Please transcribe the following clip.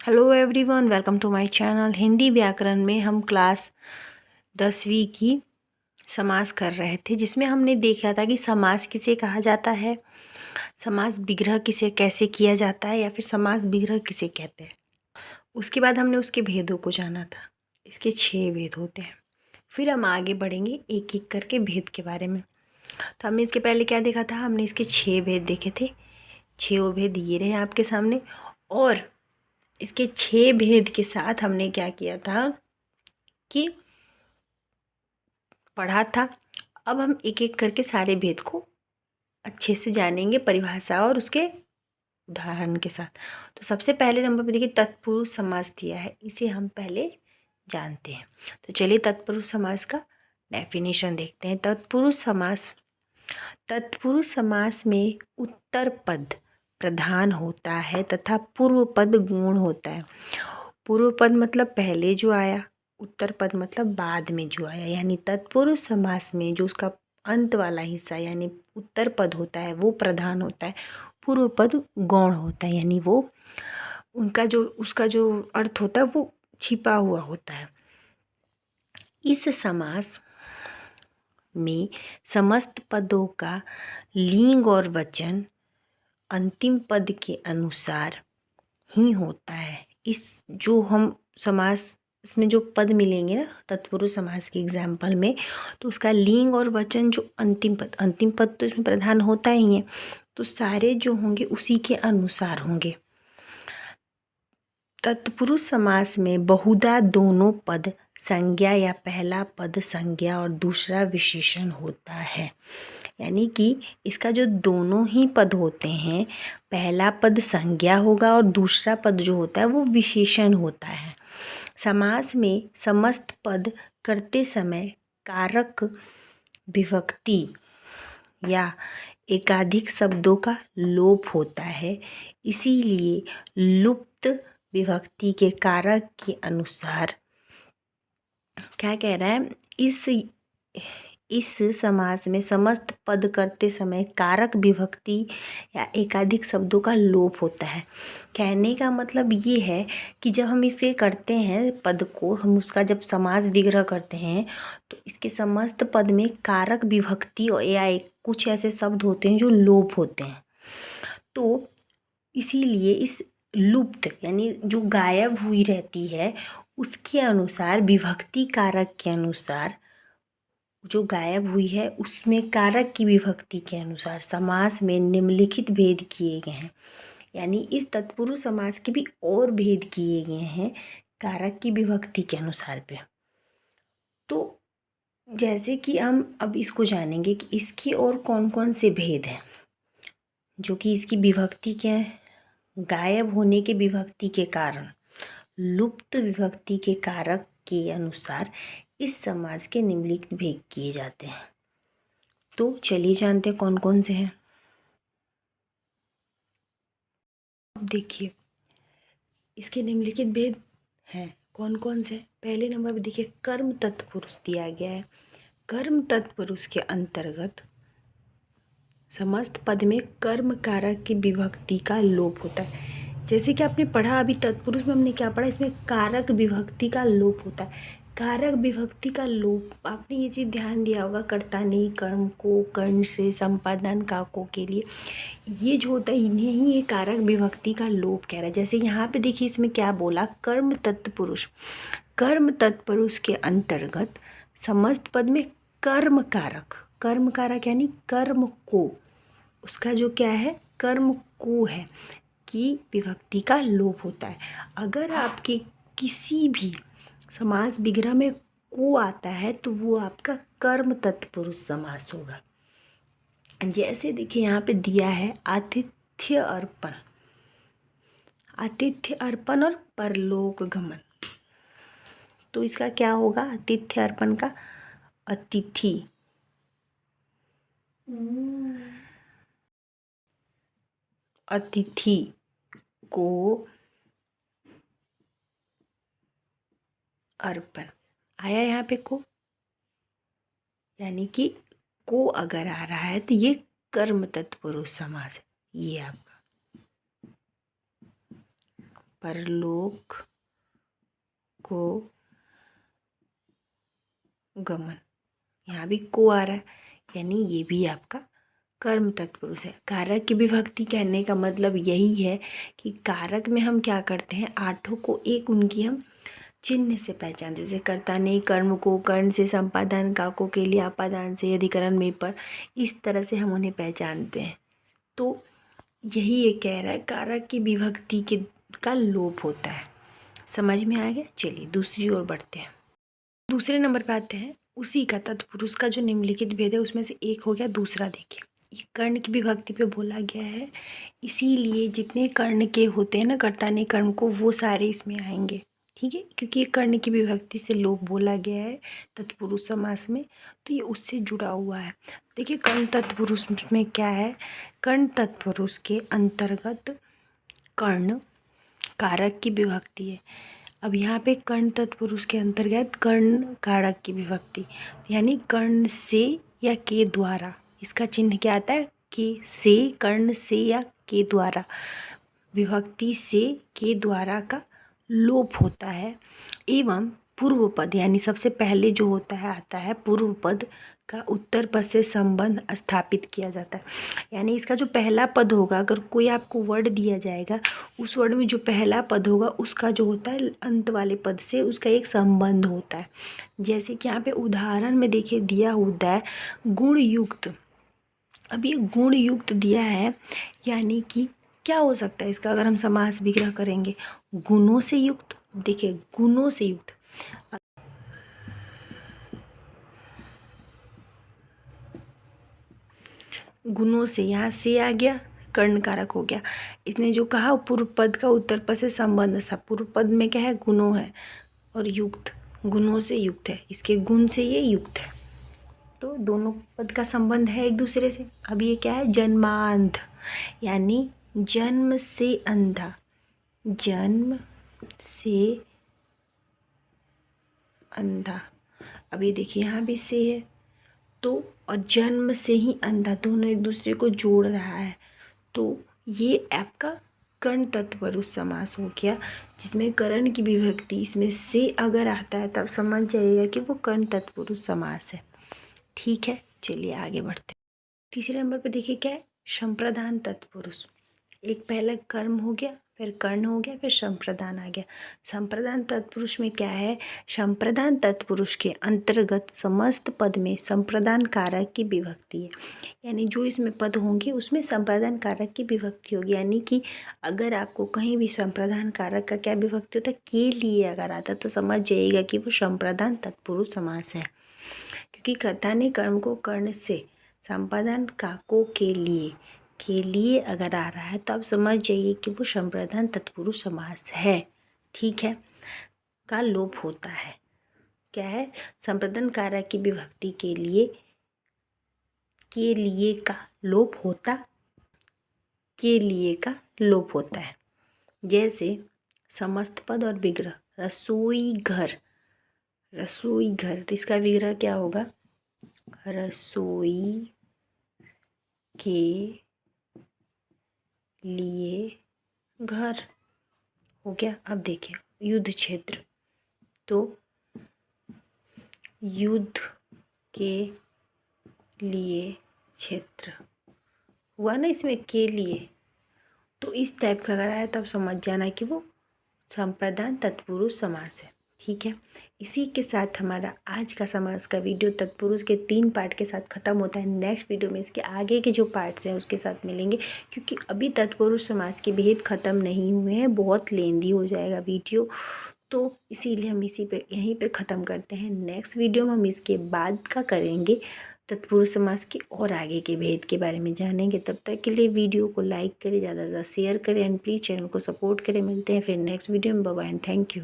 Hello everyone, welcome to my channel. Hindi व्याकरण में हम क्लास 10वीं की समास कर रहे थे, जिसमें हमने देखा था कि समास किसे कहा जाता है, समास विग्रह किसे कैसे किया जाता है, या फिर समास विग्रह किसे कहते हैं। उसके बाद हमने उसके भेदों को जाना था। इसके 6 भेद होते हैं। फिर हम आगे बढ़ेंगे एक एक करके भेद के बारे में। तो हमने इसके पहले क्या देखा था, हमने इसके 6 भेद देखे थे। 6 भेद ये रहे आपके सामने। और इसके 6 भेद के साथ हमने क्या किया था कि पढ़ा था। अब हम एक एक करके सारे भेद को अच्छे से जानेंगे, परिभाषा और उसके उदाहरण के साथ। तो सबसे पहले नंबर पर देखिए तत्पुरुष समास दिया है, इसे हम पहले जानते हैं। तो चलिए तत्पुरुष समास का डेफिनेशन देखते हैं। तत्पुरुष समास में उत्तर पद प्रधान होता है तथा पूर्व पद गौण होता है। पूर्व पद मतलब पहले जो आया, उत्तर पद मतलब बाद में जो आया। यानी तत्पुरुष समास में जो उसका अंत वाला हिस्सा यानी उत्तर पद होता है वो प्रधान होता है, पूर्व पद गौण होता है। यानी वो उसका जो अर्थ होता है वो छिपा हुआ होता है। इस समास में समस्त पदों का लिंग और वचन अंतिम पद के अनुसार ही होता है। इस जो हम समास इसमें जो पद मिलेंगे ना तत्पुरुष समास के एग्जाम्पल में, तो उसका लिंग और वचन जो अंतिम पद तो इसमें प्रधान होता ही है, तो सारे जो होंगे उसी के अनुसार होंगे। तत्पुरुष समास में बहुधा दोनों पद संज्ञा या पहला पद संज्ञा और दूसरा विशेषण होता है। यानी कि इसका जो दोनों ही पद होते हैं, पहला पद संज्ञा होगा और दूसरा पद जो होता है वो विशेषण होता है। समास में समस्त पद करते समय कारक विभक्ति या एकाधिक शब्दों का लोप होता है। इसीलिए लुप्त विभक्ति के कारक के अनुसार क्या कह रहा है, इस समास में समस्त पद करते समय कारक विभक्ति या एकाधिक शब्दों का लोप होता है। कहने का मतलब ये है कि जब हम इसे करते हैं पद को, हम उसका जब समास विग्रह करते हैं तो इसके समस्त पद में कारक विभक्ति या कुछ ऐसे शब्द होते हैं जो लोप होते हैं। तो इसीलिए इस लुप्त यानी जो गायब हुई रहती है उसके अनुसार, विभक्ति कारक के अनुसार जो गायब हुई है उसमें कारक की विभक्ति के अनुसार समास में निम्नलिखित भेद किए गए हैं। यानी इस तत्पुरुष समास के भी और भेद किए गए हैं कारक की विभक्ति के अनुसार पे। तो जैसे कि हम अब इसको जानेंगे कि इसके और कौन कौन से भेद हैं जो कि इसकी विभक्ति के गायब होने के विभक्ति के कारण, लुप्त विभक्ति के कारक के अनुसार इस समास के निम्नलिखित भेद किए जाते हैं। तो चलिए जानते हैं कौन कौन से हैं। अब देखिए इसके निम्नलिखित भेद हैं कौन कौन से। पहले नंबर पर देखिए कर्म तत्पुरुष दिया गया है। कर्म तत्पुरुष के अंतर्गत समस्त पद में कर्म कारक की विभक्ति का लोप होता है। जैसे कि आपने पढ़ा अभी तत्पुरुष में हमने क्या पढ़ा, इसमें कारक विभक्ति का लोप होता है। कारक विभक्ति का लोप आपने ये चीज़ ध्यान दिया होगा, कर्ता ने कर्म को कर्ण से संपादन काकों के लिए, ये जो होता है इन्हें ही ये कारक विभक्ति का लोप कह रहा है। जैसे यहाँ पे देखिए इसमें क्या बोला, कर्म तत्पुरुष। कर्म तत्पुरुष के अंतर्गत समस्त पद में कर्म कारक यानी कर्म को, उसका जो क्या है कर्म को है कि विभक्ति का लोप होता है। अगर आपके किसी भी समास विग्रह में को आता है तो वो आपका कर्म तत्पुरुष समास होगा। जैसे देखिए यहाँ पे दिया है आतिथ्य अर्पण और परलोक गमन। तो इसका क्या होगा, आतिथ्य अर्पण का अतिथि को अर्पण आया यहाँ पे को, यानी कि को अगर आ रहा है तो ये कर्म तत्पुरुष समास है। ये आपका परलोक को गमन। यहाँ भी को आ रहा है, यानी ये भी आपका कर्म तत्पुरुष है। कारक की विभक्ति कहने का मतलब यही है कि कारक में हम क्या करते हैं, आठों को एक उनकी हम चिन्ह से पहचान, जैसे कर्ता ने कर्म को, कर्ण से संपादन, काको के लिए अपादान से, अधिकरण में पर, इस तरह से हम उन्हें पहचानते हैं। तो यही ये कह रहा है, कारक की विभक्ति के का लोप होता है। समझ में आ गया? चलिए दूसरी ओर बढ़ते हैं। दूसरे नंबर पे आते हैं, उसी का तत्पुरुष का जो निम्नलिखित भेद है उसमें से एक हो गया दूसरा। देखिए ये कर्ण की विभक्ति पे बोला गया है, इसीलिए जितने कर्ण के होते हैं ना कर्ता ने कर्म को, वो सारे इसमें आएंगे। ठीक है, क्योंकि ये कर्ण की विभक्ति से लोप बोला गया है तत्पुरुष समास में, तो ये उससे जुड़ा हुआ है। देखिए कर्ण तत्पुरुष में क्या है, कर्ण तत्पुरुष के अंतर्गत कर्ण कारक की विभक्ति है। अब यहाँ पे कर्ण तत्पुरुष के अंतर्गत कर्ण कारक की विभक्ति, यानी कर्ण से या के द्वारा, इसका चिन्ह क्या आता है, के से, कर्ण से या के द्वारा, विभक्ति से के द्वारा का लोप होता है। एवं पूर्व पद, यानी सबसे पहले जो होता है आता है पूर्व पद का उत्तर पद से संबंध स्थापित किया जाता है। यानी इसका जो पहला पद होगा, अगर कोई आपको वर्ड दिया जाएगा, उस वर्ड में जो पहला पद होगा उसका जो होता है अंत वाले पद से उसका एक संबंध होता है। जैसे कि यहाँ पे उदाहरण में देखिए दिया होता है गुण युक्त। अब ये गुण युक्त दिया है, यानी कि क्या हो सकता है इसका, अगर हम समास विग्रह करेंगे, गुणों से युक्त। देखिए गुणों से युक्त, गुणों से, यहाँ से आ गया, कर्ण कारक हो गया। इसने जो कहा पूर्व पद का उत्तर पद से संबंध था, पूर्व पद में क्या है, गुणों है, और युक्त, गुणों से युक्त है, इसके गुण से ये युक्त है, तो दोनों पद का संबंध है एक दूसरे से। अब ये क्या है, जन्मांध, यानी जन्म से अंधा, जन्म से अंधा। अब ये देखिए यहाँ भी से है, तो और जन्म से ही अंधा, दोनों एक दूसरे को जोड़ रहा है, तो ये आपका कर्ण तत्पुरुष समास हो गया, जिसमें कर्ण की विभक्ति इसमें से अगर आता है तब समझ जाइएगा कि वो कर्ण तत्पुरुष समास है। ठीक है, चलिए आगे बढ़ते हैं। तीसरे नंबर पे देखिए क्या है, संप्रदान तत्पुरुष। एक पहले कर्म हो गया, फिर कर्ण हो गया, फिर संप्रदान आ गया। संप्रदान तत्पुरुष में क्या है, संप्रदान तत्पुरुष के अंतर्गत समस्त पद में संप्रदान कारक की विभक्ति है, यानी जो इसमें पद होंगे उसमें संप्रदान कारक की विभक्ति होगी। यानी कि अगर आपको कहीं भी संप्रदान कारक का क्या विभक्ति होता है, के लिए अगर आता तो समझ जाइएगा कि वो संप्रदान तत्पुरुष समास है, क्योंकि कर्ता ने कर्म को कर्ण से, संपादन काको के लिए अगर आ रहा है तो आप समझ जाइए कि वो संप्रदान तत्पुरुष समास है। ठीक है, का लोप होता है। क्या है, संप्रदान कारक की विभक्ति के लिए का लोप होता, के लिए का लोप होता है। जैसे समस्त पद और विग्रह, रसोई घर, तो इसका विग्रह क्या होगा, रसोई के लिए घर हो गया। अब देखिए युद्ध क्षेत्र, तो युद्ध के लिए क्षेत्र हुआ ना, इसमें के लिए, तो इस टाइप का अगर आया तब समझ जाना कि वो संप्रदान तत्पुरुष समास है। ठीक है, इसी के साथ हमारा आज का समास का वीडियो तत्पुरुष के 3 पार्ट के साथ ख़त्म होता है। नेक्स्ट वीडियो में इसके आगे के जो पार्ट्स हैं उसके साथ मिलेंगे, क्योंकि अभी तत्पुरुष समास के भेद ख़त्म नहीं हुए हैं, बहुत लेंदी हो जाएगा वीडियो, तो इसीलिए हम यहीं पे ख़त्म करते हैं। नेक्स्ट वीडियो में हम इसके बाद का करेंगे, तत्पुरुष समास के और आगे के भेद के बारे में जानेंगे। तब तक के लिए वीडियो को लाइक करें, ज़्यादा से ज़्यादा शेयर करें एंड प्लीज़ चैनल को सपोर्ट करें। मिलते हैं फिर नेक्स्ट वीडियो में। Bye bye and thank you.